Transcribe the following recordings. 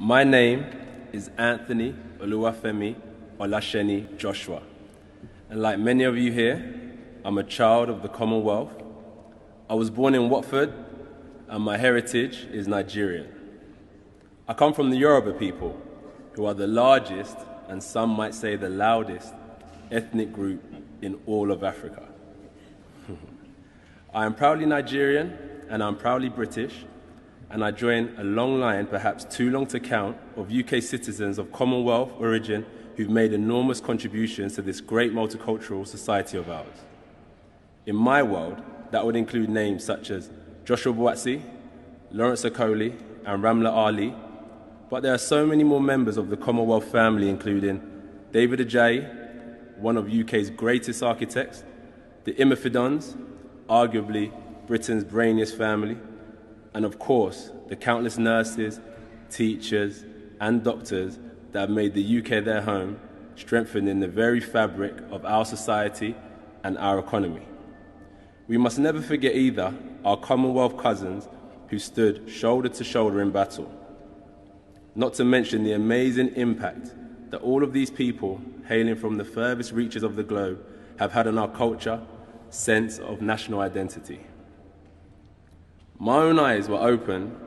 My name is Anthony Oluwafemi Olasheni Joshua, and like many of you here, I'm a child of the Commonwealth. I was born in Watford, and my heritage is Nigerian. I come from the Yoruba people, who are the largest, and some might say the loudest, ethnic group in all of Africa. I am proudly Nigerian, and I'm proudly British, and I join a long line, perhaps too long to count, of UK citizens of Commonwealth origin who've made enormous contributions to this great multicultural society of ours. In my world, that would include names such as Joshua Buatsi, Lawrence Okoli, and Ramla Ali, but there are so many more members of the Commonwealth family, including David Ajayi, one of UK's greatest architects, the Imafidons, arguably Britain's brainiest family, and of course, the countless nurses, teachers, and doctors that have made the UK their home, strengthening the very fabric of our society and our economy. We must never forget either our Commonwealth cousins who stood shoulder to shoulder in battle. Not to mention the amazing impact that all of these people, hailing from the furthest reaches of the globe, have had on our culture, sense of national identity. My own eyes were opened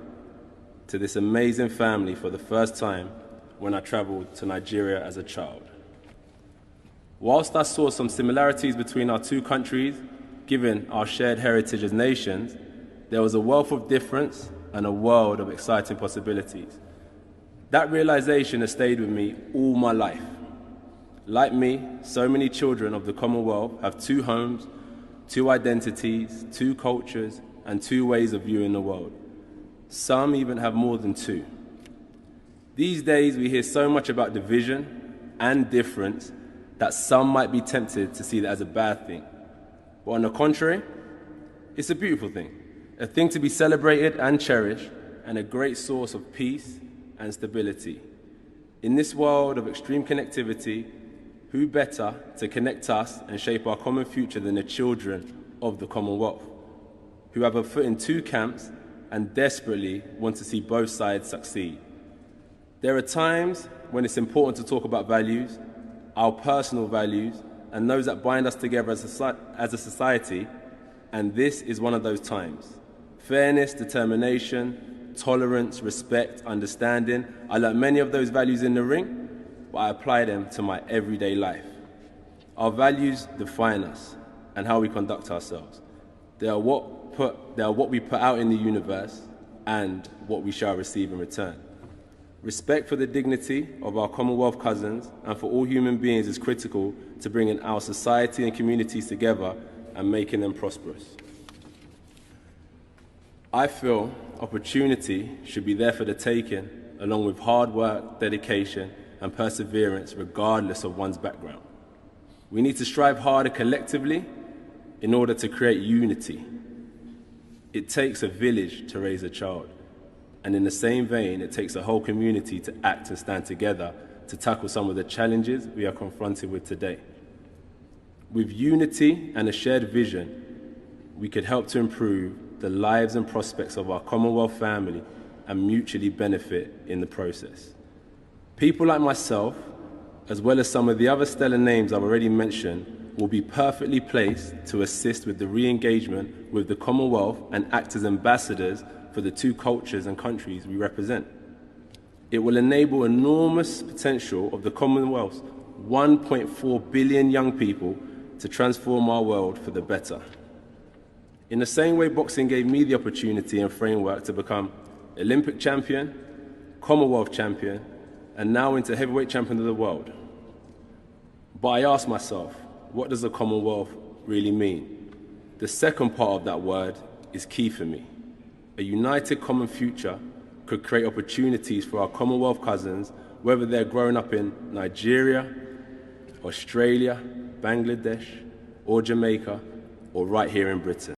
to this amazing family for the first time when I travelled to Nigeria as a child. Whilst I saw some similarities between our two countries, given our shared heritage as nations, there was a wealth of difference and a world of exciting possibilities. That realization has stayed with me all my life. Like me, so many children of the Commonwealth have two homes, two identities, two cultures, and two ways of viewing the world. Some even have more than two. These days we hear so much about division and difference that some might be tempted to see that as a bad thing. But on the contrary, it's a beautiful thing, a thing to be celebrated and cherished, and a great source of peace and stability. In this world of extreme connectivity, who better to connect us and shape our common future than the children of the Commonwealth, who have a foot in two camps and desperately want to see both sides succeed. There are times when it's important to talk about values, our personal values, and those that bind us together as a society, and this is one of those times. Fairness, determination, tolerance, respect, understanding. I learned many of those values in the ring, but I apply them to my everyday life. Our values define us and how we conduct ourselves. They are what we put out in the universe and what we shall receive in return. Respect for the dignity of our Commonwealth cousins and for all human beings is critical to bringing our society and communities together and making them prosperous. I feel opportunity should be there for the taking, along with hard work, dedication, and perseverance regardless of one's background. We need to strive harder collectively in order to create unity. It takes a village to raise a child, and in the same vein, it takes a whole community to act and stand together to tackle some of the challenges we are confronted with today. With unity and a shared vision, we could help to improve the lives and prospects of our Commonwealth family and mutually benefit in the process. People like myself, as well as some of the other stellar names I've already mentioned, will be perfectly placed to assist with the re-engagement with the Commonwealth and act as ambassadors for the two cultures and countries we represent. It will enable enormous potential of the Commonwealth's 1.4 billion young people to transform our world for the better. In the same way boxing gave me the opportunity and framework to become Olympic champion, Commonwealth champion, and now into heavyweight champion of the world. But I asked myself, what does the Commonwealth really mean? The second part of that word is key for me. A united common future could create opportunities for our Commonwealth cousins, whether they're growing up in Nigeria, Australia, Bangladesh, or Jamaica, or right here in Britain.